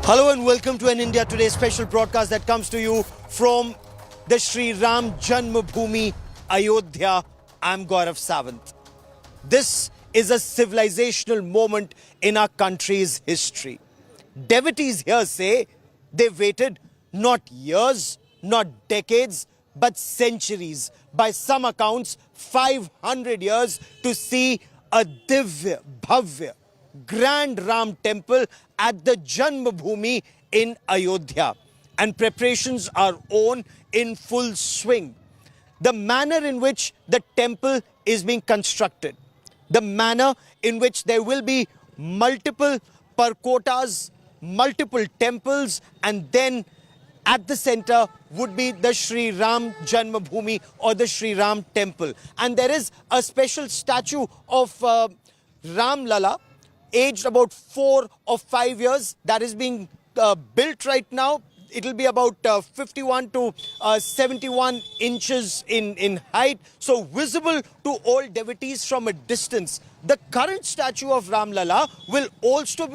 Hello and welcome to an India Today special broadcast that comes to you from the Sri Ram Janmabhoomi, Ayodhya. I'm Gaurav Sawant. This is a civilizational moment in our country's history. Devotees here say they waited not years, not decades, but centuries. By some accounts, 500 years to see a Divya, Bhavya, grand Ram temple at the Janmabhoomi in Ayodhya. And preparations are on in full swing. The manner in which the temple is being constructed, the manner in which there will be multiple parkotas, multiple temples, and then at the center would be the Sri Ram Janmabhoomi or the Sri Ram temple. And there is a special statue of Ram Lala, aged about 4 or 5 years, that is being built right now. It will be about 51 to 71 inches in height, so visible to all devotees from a distance. The current statue of Ram Lala will also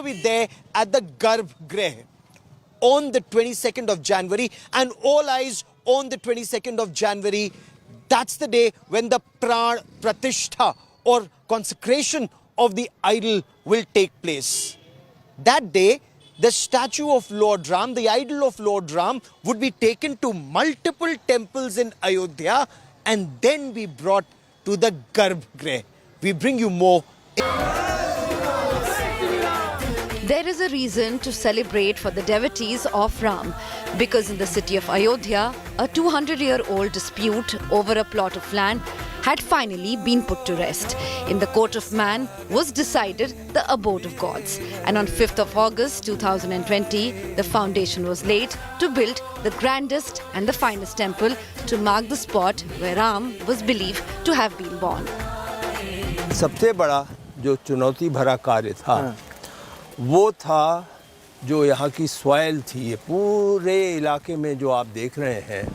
be there at the Garbh Greh on the 22nd of January, and all eyes on the 22nd of January. That's the day when the Pran Pratishtha or consecration of the idol will take place. That day, the statue of Lord Ram, the idol of Lord Ram, would be taken to multiple temples in Ayodhya and then be brought to the Garbh Greh. We bring you more. There is a reason to celebrate for the devotees of Ram, because in the city of Ayodhya, a 200-year-old dispute over a plot of land had finally been put to rest. In the court of man was decided the abode of gods. And on 5th of August 2020, the foundation was laid to build the grandest and the finest temple to mark the spot where Ram was believed to have been born. सबसे बड़ा जो चुनौती भरा कार्य था वो था जो यहाँ की सॉइल थी। ये पूरे इलाके में जो आप देख रहे हैं,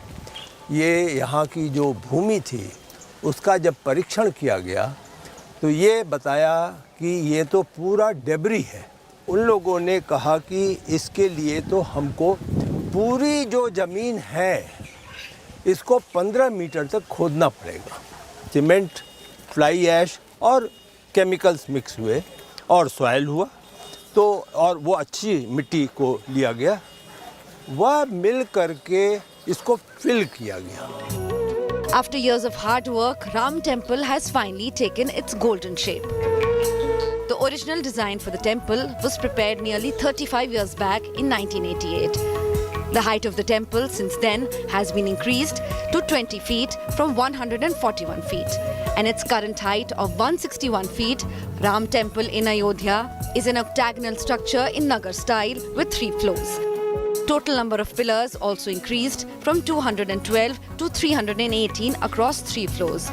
ये यहाँ की जो भूमि थी उसका जब परीक्षण किया गया तो ये बताया कि ये तो पूरा डेब्री है। उन लोगों ने कहा कि इसके लिए तो हमको पूरी जो ज़मीन है इसको 15 मीटर तक खोदना पड़ेगा। सीमेंट, फ्लाई ऐश और केमिकल्स मिक्स हुए और सॉइल हुआ, तो और वो अच्छी मिट्टी को लिया गया, वह मिल करके इसको फिल किया गया। After years of hard work, Ram temple has finally taken its golden shape. The original design for the temple was prepared nearly 35 years back in 1988. The height of the temple since then has been increased to 20 feet from 141 feet. And its current height of 161 feet, Ram temple in Ayodhya is an octagonal structure in Nagar style with 3 floors. Total number of pillars also increased from 212 to 318 across 3 floors.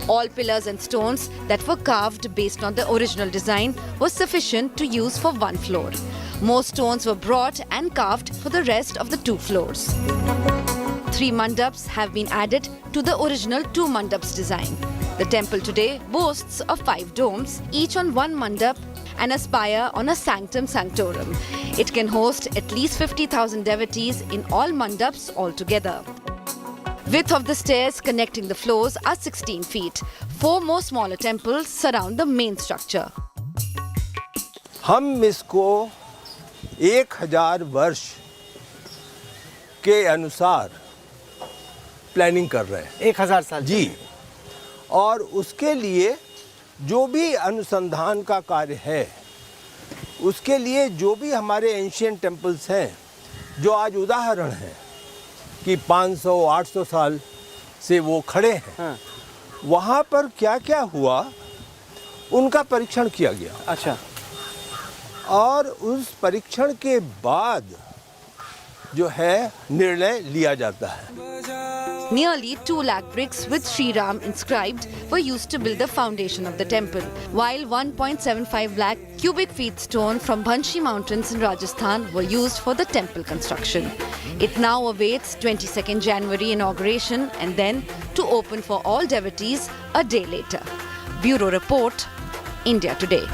All pillars and stones that were carved based on the original design was sufficient to use for 1 floor. More stones were brought and carved for the rest of the 2 floors. 3 mandaps have been added to the original 2 mandaps design. The temple today boasts of 5 domes, each on 1 mandap, and a spire on a sanctum sanctorum. It can host at least 50,000 devotees in all mandaps altogether. Width of the stairs connecting the floors are 16 feet. 4 more smaller temples surround the main structure. हम इसको 1000 वर्ष के अनुसार planning कर रहे हैं। 1000 साल जी, और उसके लिए जो भी अनुसंधान का कार्य है, उसके लिए जो भी हमारे एंशिएंट टेम्पल्स हैं, जो आज उदाहरण हैं कि 500-800 साल से वो खड़े हैं, वहाँ पर क्या क्या हुआ उनका परीक्षण किया गया। अच्छा। और उस परीक्षण के बाद जो है निर्णय लिया जाता है। Nearly 2 lakh bricks with Sri Ram inscribed were used to build the foundation of the temple, while 1.75 lakh cubic feet stone from Bhanshi Mountains in Rajasthan were used for the temple construction. It now awaits 22nd January inauguration and then to open for all devotees a day later. Bureau Report, India Today.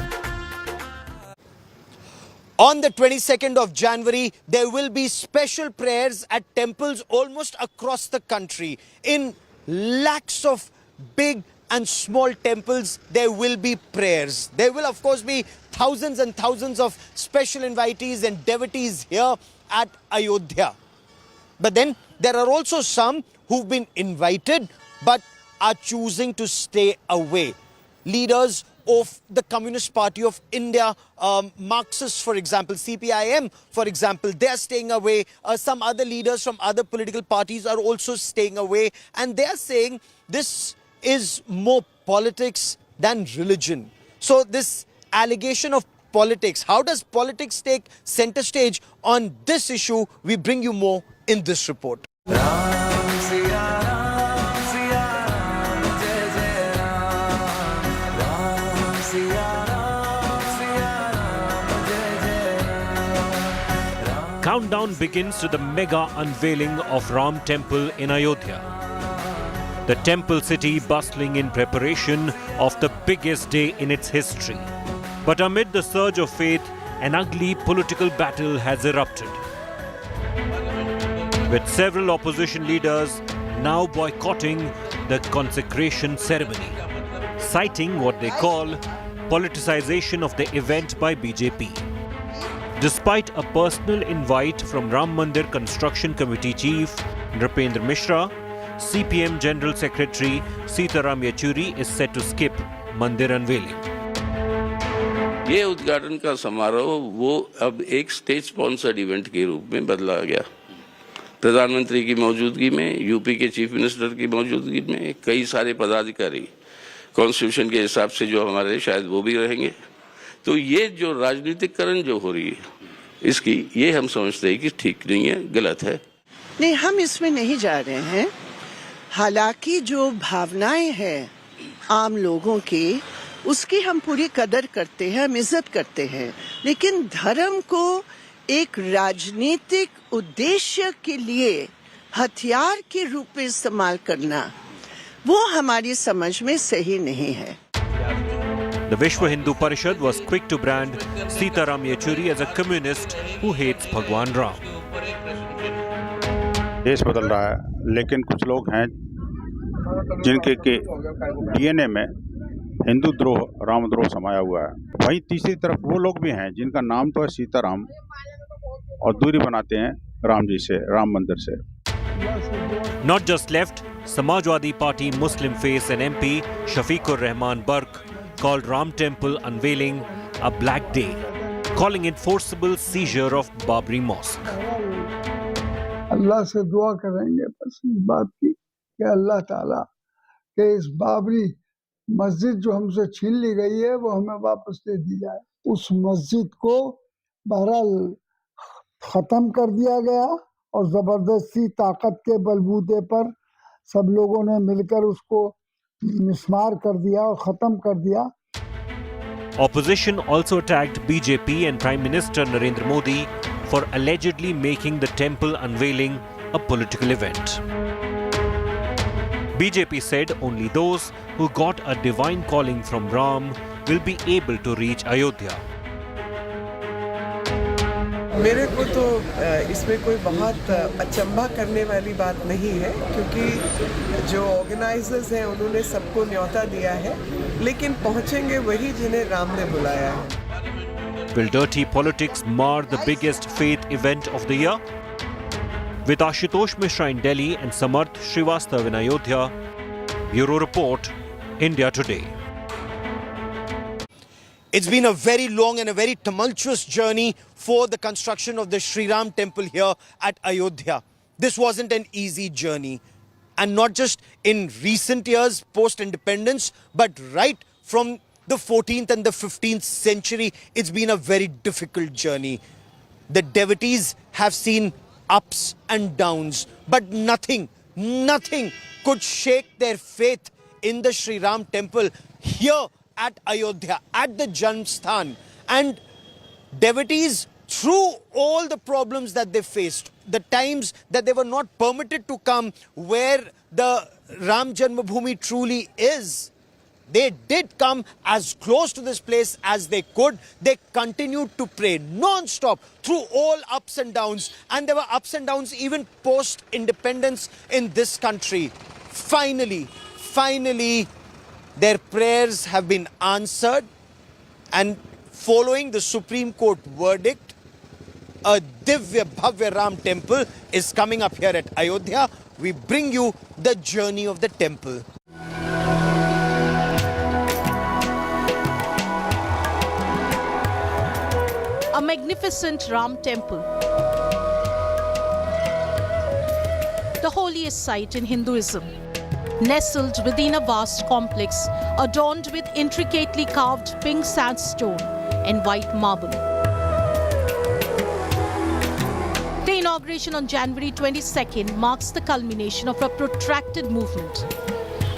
On the 22nd of January, there will be special prayers at temples almost across the country. In lakhs of big and small temples, there will be prayers. There will, of course, be thousands and thousands of special invitees and devotees here at Ayodhya. But then there are also some who've been invited but are choosing to stay away. Leaders of the Communist Party of India, Marxists, for example, CPIM, for example, they are staying away. Some other leaders from other political parties are also staying away. And they are saying this is more politics than religion. So this allegation of politics, how does politics take center stage on this issue? We bring you more in this report. Countdown begins to the mega unveiling of Ram Temple in Ayodhya. The temple city bustling in preparation of the biggest day in its history. But amid the surge of faith, an ugly political battle has erupted, with several opposition leaders now boycotting the consecration ceremony, citing what they call politicization of the event by BJP. Despite a personal invite from Ram Mandir Construction Committee Chief Nripendra Mishra, CPM General Secretary Sitaram Yechuri is set to skip Mandir unveiling. ये उद्घाटन का समारोह वो अब एक state sponsored event के रूप में बदला गया। प्रधानमंत्री की मौजूदगी में, यूपी के चीफ मिनिस्टर की मौजूदगी में कई सारे पदाधिकारी कॉन्स्टिट्यूशन के हिसाब से जो हमारे शायद वो भी रहेंगे। तो ये जो राजनीतिकरण जो हो रही है इसकी, ये हम समझते हैं कि ठीक नहीं है, गलत है। नहीं, हम इसमें नहीं जा रहे हैं। हालांकि जो भावनाएं हैं आम लोगों की, उसकी हम पूरी कदर करते हैं, हम इज्जत करते हैं, लेकिन धर्म को एक राजनीतिक उद्देश्य के लिए हथियार के रूप में इस्तेमाल करना, वो हमारी समझ में सही नहीं है। The Vishwa Hindu Parishad was quick to brand Sitaram Yechuri as a communist who hates Bhagwan Ram. देश बदल रहा है, लेकिन कुछ लोग हैं जिनके के डीएनए में हिंदू द्रोह, रामद्रोह समाया हुआ है। वहीं तीसरी तरफ वो लोग भी हैं जिनका नाम तो है सीताराम और दूरी बनाते हैं राम जी से, राम मंदिर से। Not just left, Samajwadi Party Muslim face and MP Shafiqur Rahman Barq called Ram Temple unveiling a black day, calling it forcible seizure of Babri Mosque. अल्लाह से दुआ करेंगे बस इस बात की कि अल्लाह ताला के इस बाबरी मस्जिद जो हमसे छीन ली गई है वो हमें वापस दे दी जाए। उस मस्जिद को बहरहाल ख़त्म कर दिया गया और ज़बरदस्ती ताकत के बलबूते पर सब लोगों ने मिलकर उसको मिस्मार कर दिया और ख़त्म कर दिया। Opposition also attacked BJP and Prime Minister Narendra Modi for allegedly making the temple unveiling a political event. BJP said only those who got a divine calling from Ram will be able to reach Ayodhya. मेरे को तो इसमें कोई बहुत अचंभा करने वाली बात नहीं है, क्योंकि जो ऑर्गेनाइजर्स हैं उन्होंने सबको न्योता दिया है, लेकिन पहुंचेंगे वही जिन्हें राम ने बुलाया है। Will dirty politics mar the biggest faith event of the year? With Ashutosh Mishra in Delhi and Samarth Srivastav in Ayodhya, Bureau Report, India Today. It's been a very long and a very tumultuous journey for the construction of the Sri Ram temple here at Ayodhya. This wasn't an easy journey. And not just in recent years post-independence, but right from the 14th and the 15th century, it's been a very difficult journey. The devotees have seen ups and downs, but nothing could shake their faith in the Sri Ram temple here at Ayodhya, at the Janmsthan. And devotees, through all the problems that they faced, the times that they were not permitted to come where the Ram Janmabhoomi truly is, They did come as close to this place as they could. They continued to pray non-stop through all ups and downs. And there were ups and downs even post-independence in this country. Finally, their prayers have been answered. And following the Supreme Court verdict, a Divya Bhavya Ram temple is coming up here at Ayodhya. We bring you the journey of the temple. A magnificent Ram temple, the holiest site in Hinduism, nestled within a vast complex adorned with intricately carved pink sandstone and white marble. The inauguration on January 22nd marks the culmination of a protracted movement.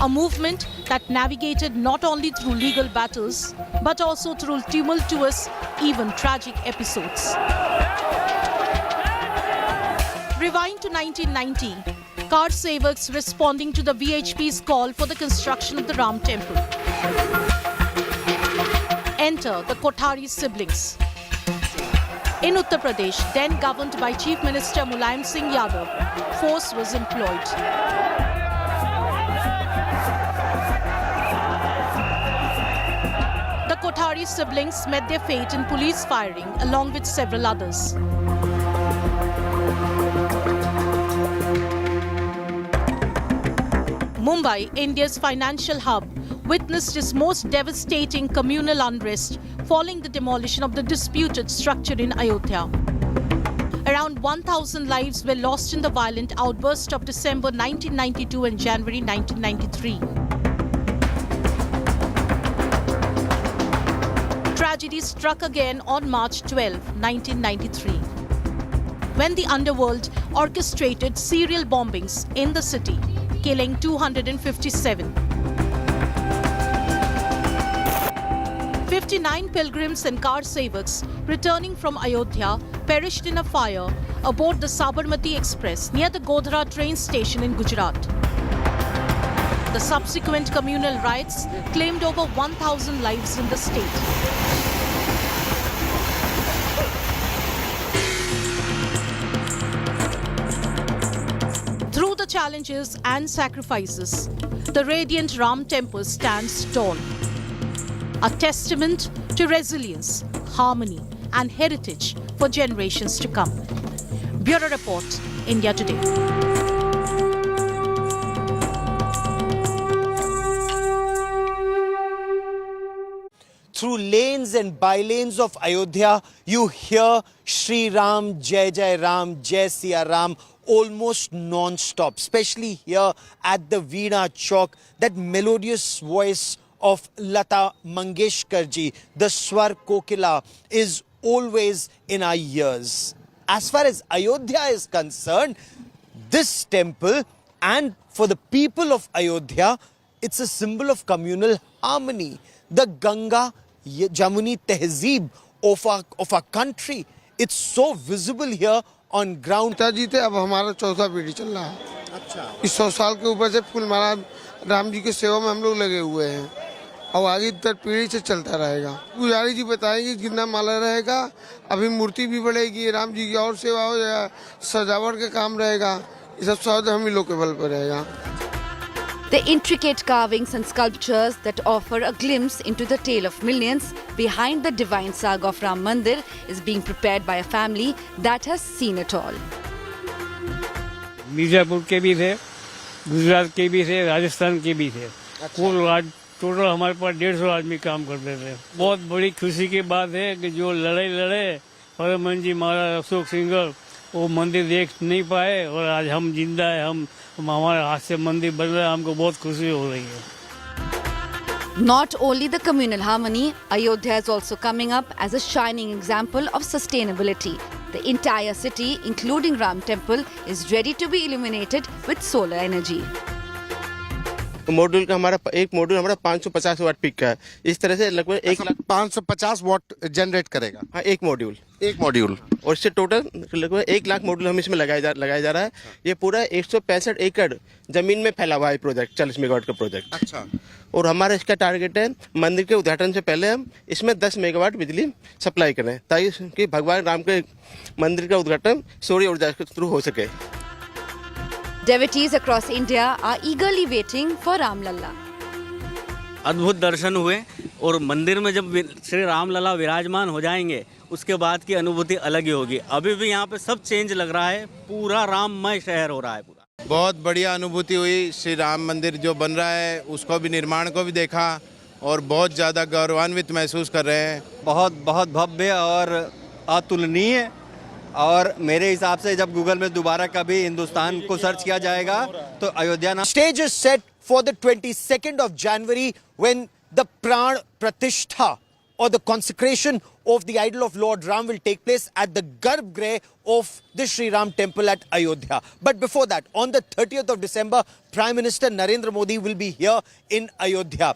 A movement that navigated not only through legal battles, but also through tumultuous, even tragic episodes. Rewind to 1990, car sevaks responding to the VHP's call for the construction of the Ram temple. Enter the Kothari siblings. In Uttar Pradesh, then governed by Chief Minister Mulayam Singh Yadav, force was employed. The Kothari siblings met their fate in police firing along with several others. Mumbai, India's financial hub, witnessed its most devastating communal unrest following the demolition of the disputed structure in Ayodhya. Around 1,000 lives were lost in the violent outburst of December 1992 and January 1993. Tragedy struck again on March 12, 1993, when the underworld orchestrated serial bombings in the city, killing 257. 59 pilgrims and car sevaks returning from Ayodhya perished in a fire aboard the Sabarmati Express near the Godhra train station in Gujarat. The subsequent communal riots claimed over 1,000 lives in the state. Through the challenges and sacrifices, the radiant Ram temple stands tall. A testament to resilience, harmony, and heritage for generations to come. Bureau Report, India Today. Through lanes and by-lanes of Ayodhya, you hear Shri Ram, Jai Jai Ram, Jai Siya Ram almost non-stop, especially here at the Veena Chowk, that melodious voice of Lata Mangeshkar ji, the Swar Kokila, is always in our ears. As far as Ayodhya is concerned, this temple, and for the people of Ayodhya, it's a symbol of communal harmony. The Ganga Jamuni Tehzeeb of our country. It's so visible here on ground. जी थे अब हमारा चौथा पीढ़ी चल रहा है। अच्छा। इस 100 साल के ऊपर से फूल माला राम जी की सेवा में हम लोग लगे हुए हैं और आगे तक पीढ़ी से चलता रहेगा। पुजारी जी बताएंगे जितना माला रहेगा अभी मूर्ति भी बढ़ेगी, राम जी की और सेवा हो जाएगा, सजावट का काम रहेगा, ये सब सब हम ही लोग के बल पर रहेगा। The intricate carvings and sculptures that offer a glimpse into the tale of millions behind the divine saga of Ram Mandir is being prepared by a family that has seen it all. Mirzapur के भी थे, गुजरात के भी थे, राजस्थान के भी थे। कुल आज टोटल हमारे पास 150 आदमी काम करते थे। बहुत बड़ी खुशी की बात है कि जो लड़ाई लड़े परमहंस जी महाराज अशोक सिंगर वो मंदिर देख नहीं पाए और आज हम जिंदा है, हम हमारे हाथ से मंदिर बन रहा है, हमको बहुत खुशी हो रही है। Not only the communal harmony, Ayodhya is also coming up as a shining example of sustainability. The entire city, including Ram Temple, is ready to be illuminated with solar energy. Module का हमारा एक module हमारा 550 watt peak का है। इस तरह से लगभग 550 वाट जनरेट करेगा। हाँ, एक मॉड्यूल और इससे टोटल लगभग 1 लाख मॉड्यूल हम इसमें लगाया जा रहा है। ये पूरा 165 एकड़ जमीन में फैला हुआ है प्रोजेक्ट, 40 मेगावाट का प्रोजेक्ट। अच्छा। और हमारा इसका टारगेट है मंदिर के उद्घाटन से पहले हम इसमें 10 मेगावाट बिजली सप्लाई करें, ताकि भगवान राम के मंदिर का उद्घाटन सौर ऊर्जा के थ्रू हो सके। Devotees across India are eagerly waiting for Ram Lalla. अद्भुत दर्शन हुए और मंदिर में जब श्री राम लला विराजमान हो जाएंगे उसके बाद की अनुभूति अलग ही होगी। अभी भी यहाँ पे सब चेंज लग रहा है, पूरा राममय शहर हो रहा है पूरा। बहुत बढ़िया अनुभूति हुई। श्री राम मंदिर जो बन रहा है उसको भी, निर्माण को भी देखा और बहुत ज़्यादा गौरवान्वित महसूस कर रहे हैं। बहुत बहुत भव्य और अतुलनीय। और मेरे हिसाब से जब गूगल में दोबारा कभी हिंदुस्तान को सर्च किया जाएगा तो अयोध्या नाम। Stage is set for the 22nd of January when the Pran Pratishtha or the consecration of the idol of Lord Ram will take place at the Garbhagriha of the Sri Ram temple at Ayodhya. But before that, on the 30th of December, Prime Minister Narendra Modi will be here in Ayodhya.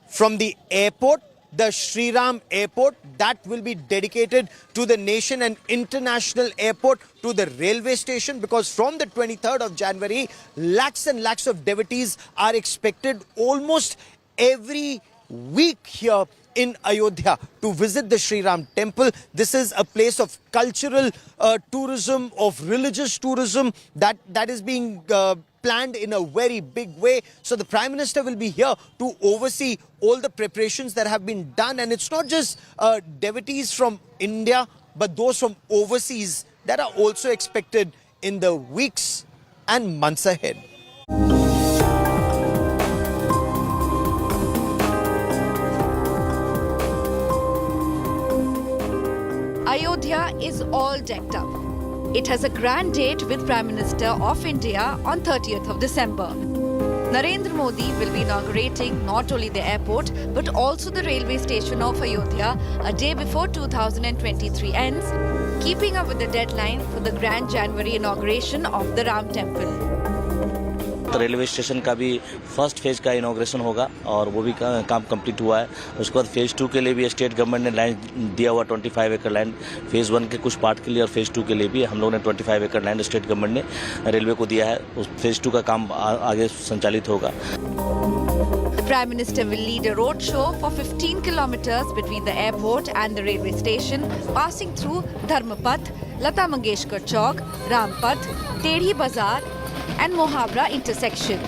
From the airport, the Sri Ram airport, that will be dedicated to the nation, and international airport to the railway station, because from the 23rd of January, lakhs and lakhs of devotees are expected almost every week here in Ayodhya to visit the Sri Ram temple. This is a place of cultural tourism, of religious tourism that is being planned in a very big way. So the Prime Minister will be here to oversee all the preparations that have been done. And it's not just devotees from India, but those from overseas that are also expected in the weeks and months ahead. Ayodhya is all decked up. It has a grand date with Prime Minister of India on 30th of December. Narendra Modi will be inaugurating not only the airport but also the railway station of Ayodhya a day before 2023 ends, keeping up with the deadline for the grand January inauguration of the Ram temple. Railway station का भी first phase का inauguration होगा और वो भी काम complete हुआ है। उसके बाद फेज़ 2 के लिए भी स्टेट गवर्नमेंट ने लैंड दिया हुआ 25 एकड़ लैंड फेज़ 1 के कुछ पार्ट के लिए, और फेज़ 2 के लिए भी हम लोगों ने 25 एकड़ लैंड स्टेट गवर्नमेंट ने रेलवे को दिया है। उस फेज़ 2 का काम आगे संचालित होगा। Prime Minister will lead a road show for 15 kilometers between the airport and the railway station, passing through Dharmapath, Lata Mangeshkar Chowk, Rampath, Tedhi Bazaar and Mohabra intersection.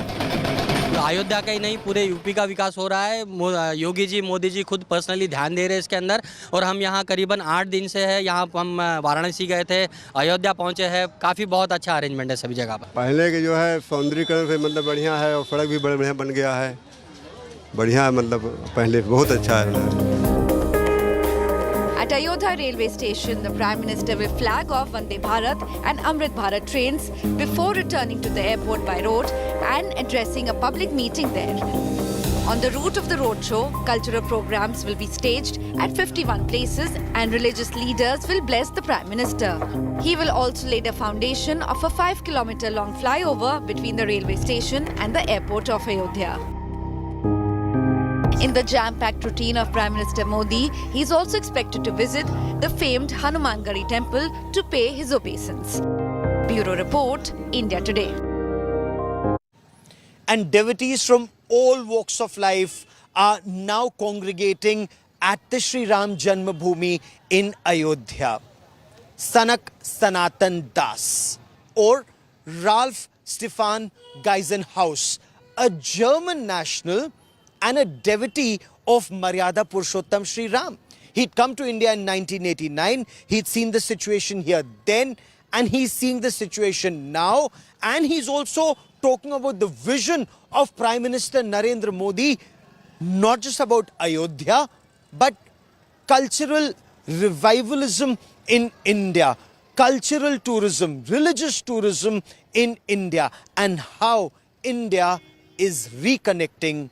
Ayodhya का ही नहीं पूरे यूपी का विकास हो रहा है। योगी जी, मोदी जी खुद पर्सनली ध्यान दे रहे हैं इसके अंदर, और हम यहाँ करीबन 8 दिन से है। यहाँ हम वाराणसी गए थे, अयोध्या पहुँचे हैं। काफ़ी बहुत अच्छा अरेंजमेंट है सभी जगह पर। पहले के जो है सौंदर्यीकरण से मतलब बढ़िया है, और सड़क भी बढ़िया बन गया है। बढ़िया मतलब पहले बहुत अच्छा है। At Ayodhya railway station, the Prime Minister will flag off Vande Bharat and Amrit Bharat trains before returning to the airport by road and addressing a public meeting there. On the route of the roadshow, cultural programs will be staged at 51 places and religious leaders will bless the Prime Minister. He will also lay the foundation of a 5-kilometer long flyover between the railway station and the airport of Ayodhya. In the jam-packed routine of Prime Minister Modi, he is also expected to visit the famed Hanumangari temple to pay his obeisance. Bureau Report, India Today. And devotees from all walks of life are now congregating at the Sri Ram Janmabhoomi in Ayodhya. Sanak Sanatan Das or Ralph Stefan Geisenhaus, a German national and a devotee of Maryada Purushottam Sri Ram. He'd come to India in 1989. He'd seen the situation here then, and he's seeing the situation now. And he's also talking about the vision of Prime Minister Narendra Modi, not just about Ayodhya, but cultural revivalism in India, cultural tourism, religious tourism in India, and how India is reconnecting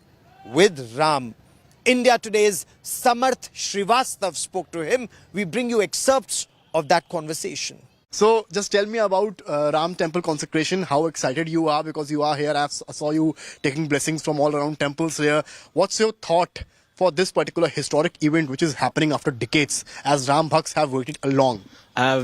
with Ram. India Today's Samarth Srivastav spoke to him. We bring you excerpts of that conversation. So just tell me about Ram Temple consecration, how excited you are because you are here. I saw you taking blessings from all around temples here. What's your thought for this particular historic event which is happening after decades as Ram Bhakts have waited along?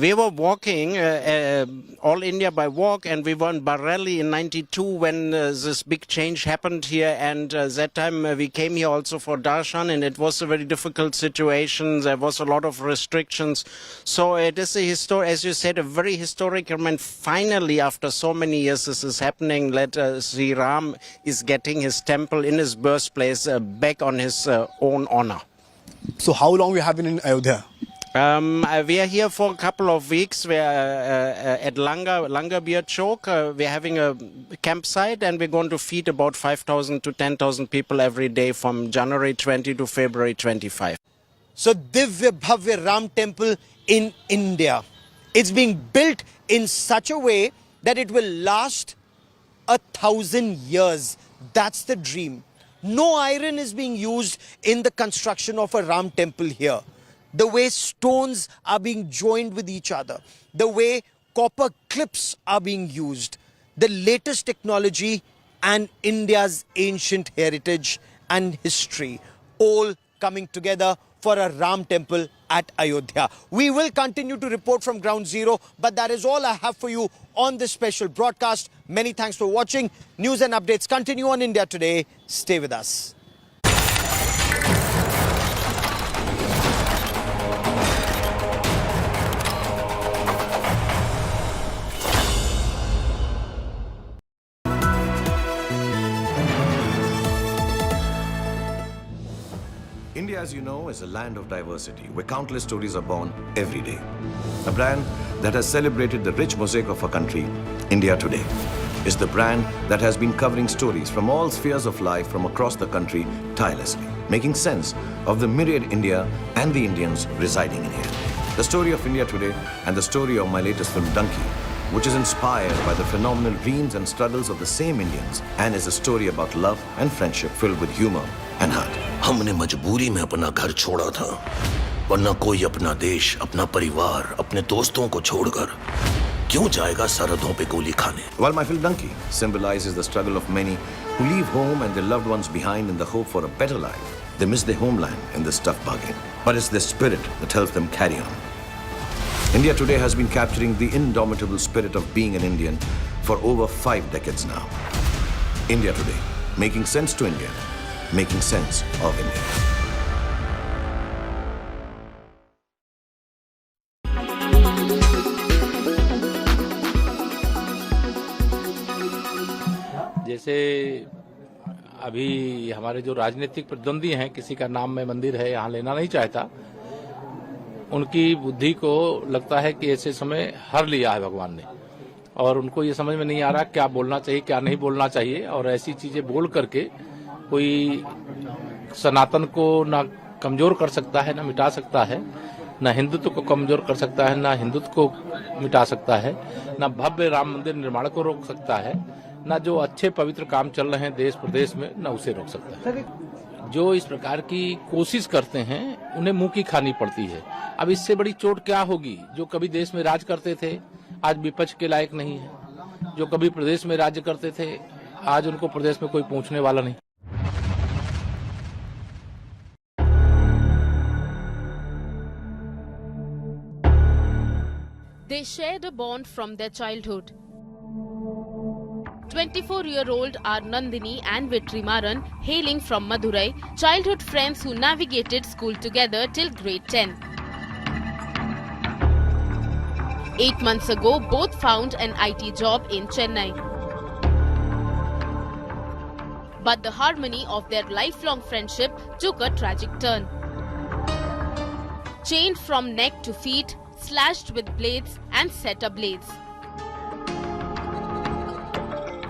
We were walking all India by walk, and we were in Bareilly in 92 when this big change happened here, and that time we came here also for darshan, and it was a very difficult situation. There was a lot of restrictions, so it is as you said, a very historic event. Finally, after so many years, this is happening. Sri Ram is getting his temple in his birthplace back on his own honor. So how long we have been in Ayodhya? We are here for a couple of weeks. We are at Langar Beer Chowk. We're having a campsite, and we're going to feed about 5,000 to 10,000 people every day from January 20 to February 25. So Divya Bhavya Ram Temple in India. It's being built in such a way that it will last 1,000 years. That's the dream. No iron is being used in the construction of a Ram temple here. The way stones are being joined with each other, the way copper clips are being used, the latest technology and India's ancient heritage and history, all coming together for a Ram temple at Ayodhya. We will continue to report from ground zero, but that is all I have for you on this special broadcast. Many thanks for watching. News and updates continue on India Today. Stay with us. India, as you know, is a land of diversity where countless stories are born every day. A brand that has celebrated the rich mosaic of our country, India Today, is the brand that has been covering stories from all spheres of life from across the country tirelessly, making sense of the myriad India and the Indians residing in here. The story of India Today and the story of my latest film, Donkey, which is inspired by the phenomenal dreams and struggles of the same Indians and is a story about love and friendship filled with humor and heart. हमने मजबूरी में अपना घर छोड़ा था, वरना कोई अपना देश, अपना परिवार, अपने दोस्तों को छोड़कर क्यों जाएगा सरहदों पे गोली खाने? While my film Donkey symbolizes the struggle of many who leave home and their loved ones behind in the hope for a better life, they miss their homeland in this tough bargain. But it's their spirit that helps them carry on. India Today has been capturing the indomitable spirit of being an Indian for over 5 decades now. India Today, making sense to India, making sense of India. जैसे अभी हमारे जो राजनीतिक प्रतिद्वंदी हैं, किसी का नाम मैं मंदिर है यहाँ लेना नहीं चाहता, उनकी बुद्धि को लगता है कि ऐसे समय हर लिया है भगवान ने, और उनको ये समझ में नहीं आ रहा क्या बोलना चाहिए क्या नहीं बोलना चाहिए, और ऐसी चीजें बोल करके कोई सनातन को ना कमजोर कर सकता है, ना मिटा सकता है, ना हिंदुत्व को कमजोर कर सकता है, ना हिंदुत्व को मिटा सकता है, ना भव्य राम मंदिर निर्माण को रोक सकता है, ना जो अच्छे पवित्र काम चल रहे हैं देश प्रदेश में, ना उसे रोक सकता है। जो इस प्रकार की कोशिश करते हैं उन्हें मुंह की खानी पड़ती है। अब इससे बड़ी चोट क्या होगी? जो कभी देश में राज करते थे आज विपक्ष के लायक नहीं है, जो कभी प्रदेश में राज्य करते थे आज उनको प्रदेश में कोई पूछने वाला नहीं। They shared a bond from their childhood. 24-year-old are Nandini and Vetrimaran, hailing from Madurai, childhood friends who navigated school together till grade 10. 8 months ago, both found an IT job in Chennai. But the harmony of their lifelong friendship took a tragic turn. Chained from neck to feet, slashed with blades and set ablaze.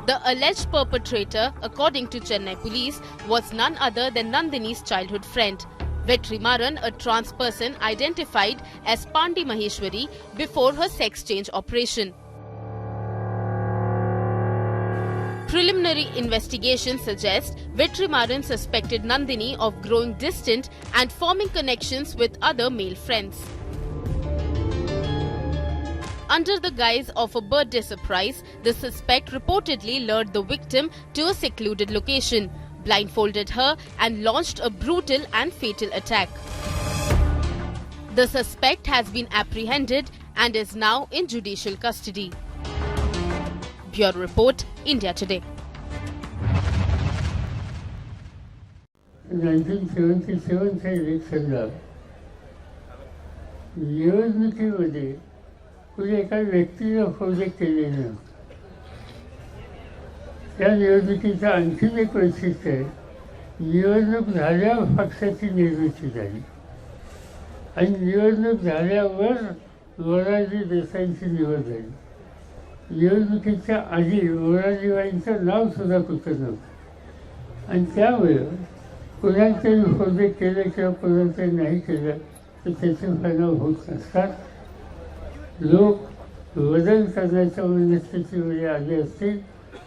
The alleged perpetrator, according to Chennai police, was none other than Nandini's childhood friend, Vetrimaran, a trans person identified as Pandi Maheshwari before her sex change operation. Preliminary investigation suggests Vetrimaran suspected Nandini of growing distant and forming connections with other male friends. Under the guise of a birthday surprise, the suspect reportedly lured the victim to a secluded location, blindfolded her and launched a brutal and fatal attack. The suspect has been apprehended and is now in judicial custody. Bureau Report, India Today. 1977 चा election झालं. निवडणुकीमध्ये कुणी एका व्यक्तीनं project केलेलं नव्हतं. त्या निवडणुकीचं आणखीन एक वैशिष्ट्य आहे, निवडणूक झाल्यावर पक्षाची निर्मिती झाली आणि निवडणूक झाल्यावर मोरारजी देसाईंची निवड झाली. निवडणुकीच्या आधी मोरारजीबाईंचं नाव सुद्धा कुठं नव्हतं आणि त्यामुळे कोणाचं प्रोजेक्ट केलं किंवा कोणाचं नाही केलं तर त्याचे परिणाम होत नसतात. लोक बदल करण्याच्या मनस्थितीमध्ये आले असतील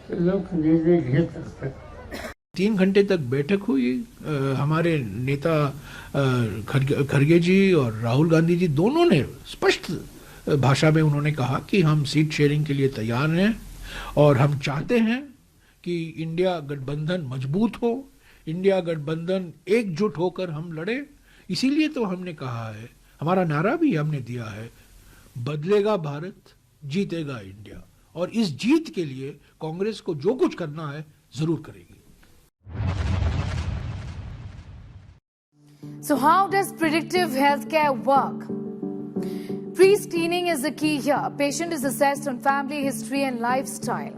तर लोक निर्णय घेत असतात. 3 घंटे तक बैठक हुई. हमारे नेता खड़गे जी और राहुल गांधी जी दोनों ने स्पष्ट भाषा में उन्होंने कहा कि हम सीट शेयरिंग के लिए तैयार हैं और हम चाहते हैं कि इंडिया गठबंधन मजबूत हो, इंडिया गठबंधन एकजुट होकर हम लड़े. इसीलिए तो हमने कहा है, हमारा नारा भी हमने दिया है, बदलेगा भारत, जीतेगा इंडिया. और इस जीत के लिए कांग्रेस को जो कुछ करना है जरूर करेगी. So how does predictive healthcare work? Pre-screening is the key here. A patient is assessed on family history and lifestyle.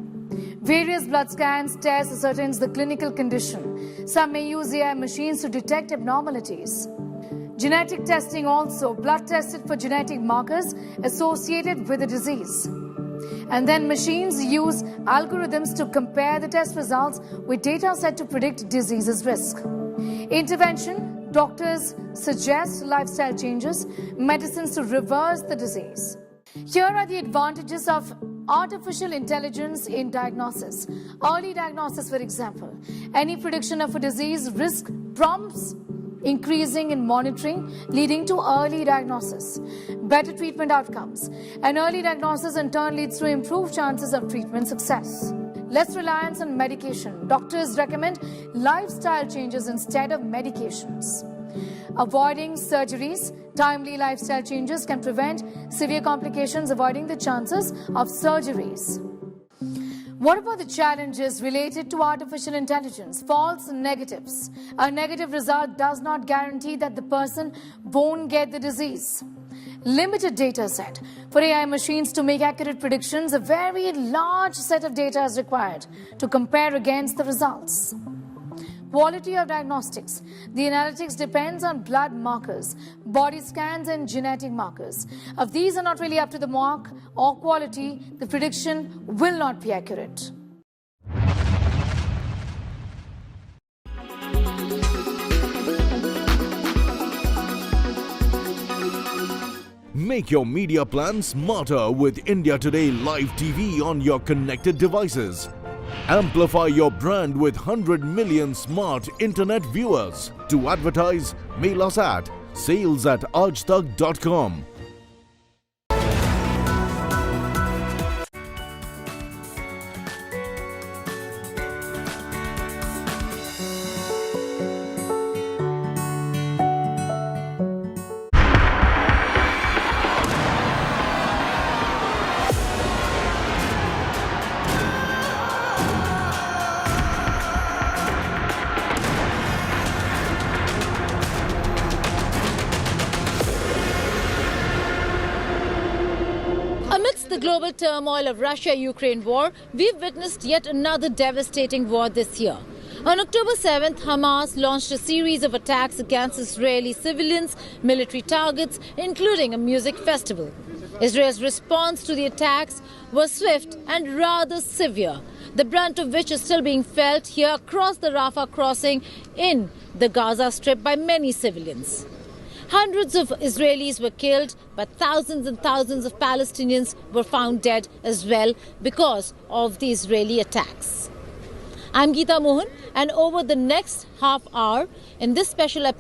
Various blood scans, tests ascertains the clinical condition. Some may use AI machines to detect abnormalities. Genetic testing also, blood tested for genetic markers associated with the disease. And then machines use algorithms to compare the test results with data set to predict disease's risk. Intervention, doctors suggest lifestyle changes, medicines to reverse the disease. Here are the advantages of artificial intelligence in diagnosis. Early diagnosis, for example. Any prediction of a disease risk prompts increasing in monitoring, leading to early diagnosis. Better treatment outcomes. An early diagnosis in turn leads to improved chances of treatment success. Less reliance on medication. Doctors recommend lifestyle changes instead of medications. Avoiding surgeries. Timely lifestyle changes can prevent severe complications, avoiding the chances of surgeries. What about the challenges related to artificial intelligence? False negatives. A negative result does not guarantee that the person won't get the disease. Limited data set. For AI machines to make accurate predictions, a very large set of data is required to compare against the results. Quality of diagnostics. The analytics depends on blood markers, body scans and genetic markers. If these are not really up to the mark or quality, the prediction will not be accurate. Make your media plan smarter with India Today Live TV on your connected devices. Amplify your brand with 100 million smart internet viewers. To advertise, mail us at sales@aajtak.com. Amidst the global turmoil of Russia-Ukraine war, we've witnessed yet another devastating war this year. On October 7th, Hamas launched a series of attacks against Israeli civilians, military targets, including a music festival. Israel's response to the attacks was swift and rather severe, the brunt of which is still being felt here across the Rafah crossing in the Gaza Strip by many civilians. Hundreds of Israelis were killed, but thousands and thousands of Palestinians were found dead as well because of the Israeli attacks. I'm Geeta Mohan, and over the next half hour in this special episode,